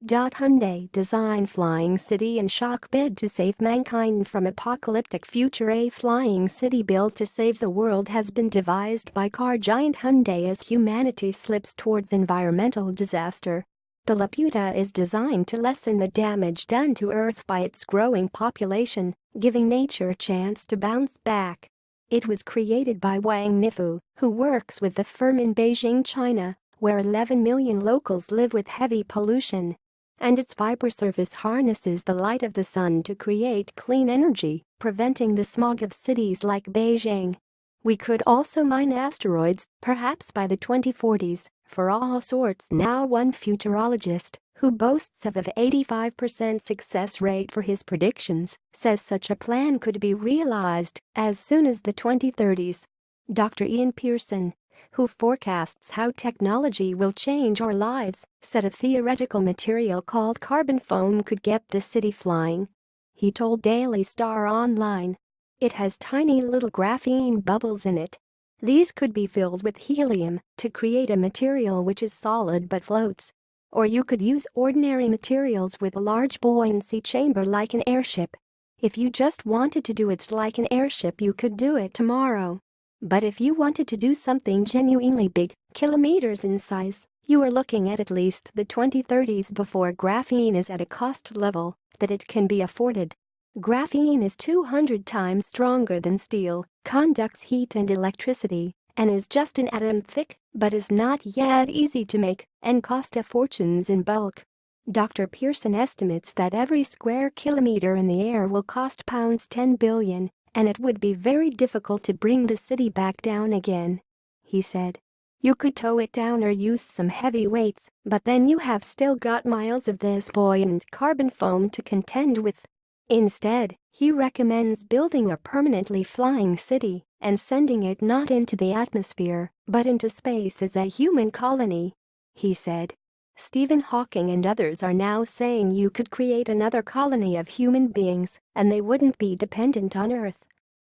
Hyundai design flying city in shock bid to save mankind from apocalyptic future. A flying city built to save the world has been devised by car giant Hyundai as humanity slips towards environmental disaster. The Laputa is designed to lessen the damage done to Earth by its growing population, giving nature a chance to bounce back. It was created by Wang Nifu, who works with the firm in Beijing, China, where 11 million locals live with heavy pollution. And its fiber surface harnesses the light of the sun to create clean energy, preventing the smog of cities like Beijing. We could also mine asteroids, perhaps by the 2040s, for all sorts. Now one futurologist, who boasts of an 85% success rate for his predictions, says such a plan could be realized as soon as the 2030s. Dr. Ian Pearson, who forecasts how technology will change our lives, said a theoretical material called carbon foam could get the city flying. He told Daily Star Online. It has tiny little graphene bubbles in it. These could be filled with helium to create a material which is solid but floats. Or you could use ordinary materials with a large buoyancy chamber like an airship. If you just wanted to do it like an airship, you could do it tomorrow. But if you wanted to do something genuinely big, kilometers in size, you are looking at least the 2030s before graphene is at a cost level that it can be afforded. Graphene is 200 times stronger than steel, conducts heat and electricity, and is just an atom thick, but is not yet easy to make and cost fortunes in bulk. Dr. Pearson estimates that every square kilometer in the air will cost £10 billion. And it would be very difficult to bring the city back down again. He said. You could tow it down or use some heavy weights, but then you have still got miles of this buoyant carbon foam to contend with. Instead, he recommends building a permanently flying city and sending it not into the atmosphere, but into space as a human colony. He said. Stephen Hawking and others are now saying you could create another colony of human beings and they wouldn't be dependent on Earth.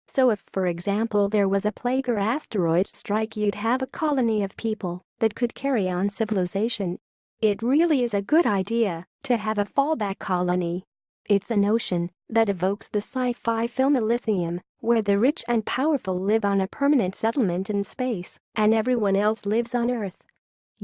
So if, for example, there was a plague or asteroid strike, you'd have a colony of people that could carry on civilization. It really is a good idea to have a fallback colony. It's a notion that evokes the sci-fi film Elysium, where the rich and powerful live on a permanent settlement in space and everyone else lives on Earth.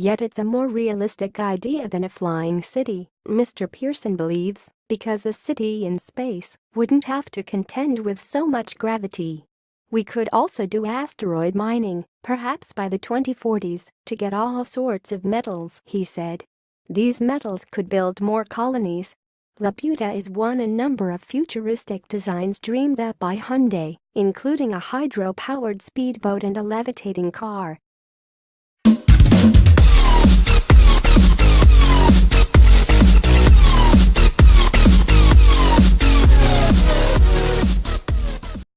Yet it's a more realistic idea than a flying city, Mr. Pearson believes, because a city in space wouldn't have to contend with so much gravity. We could also do asteroid mining, perhaps by the 2040s, to get all sorts of metals, he said. These metals could build more colonies. Laputa is one a number of futuristic designs dreamed up by Hyundai, including a hydro-powered speedboat and a levitating car.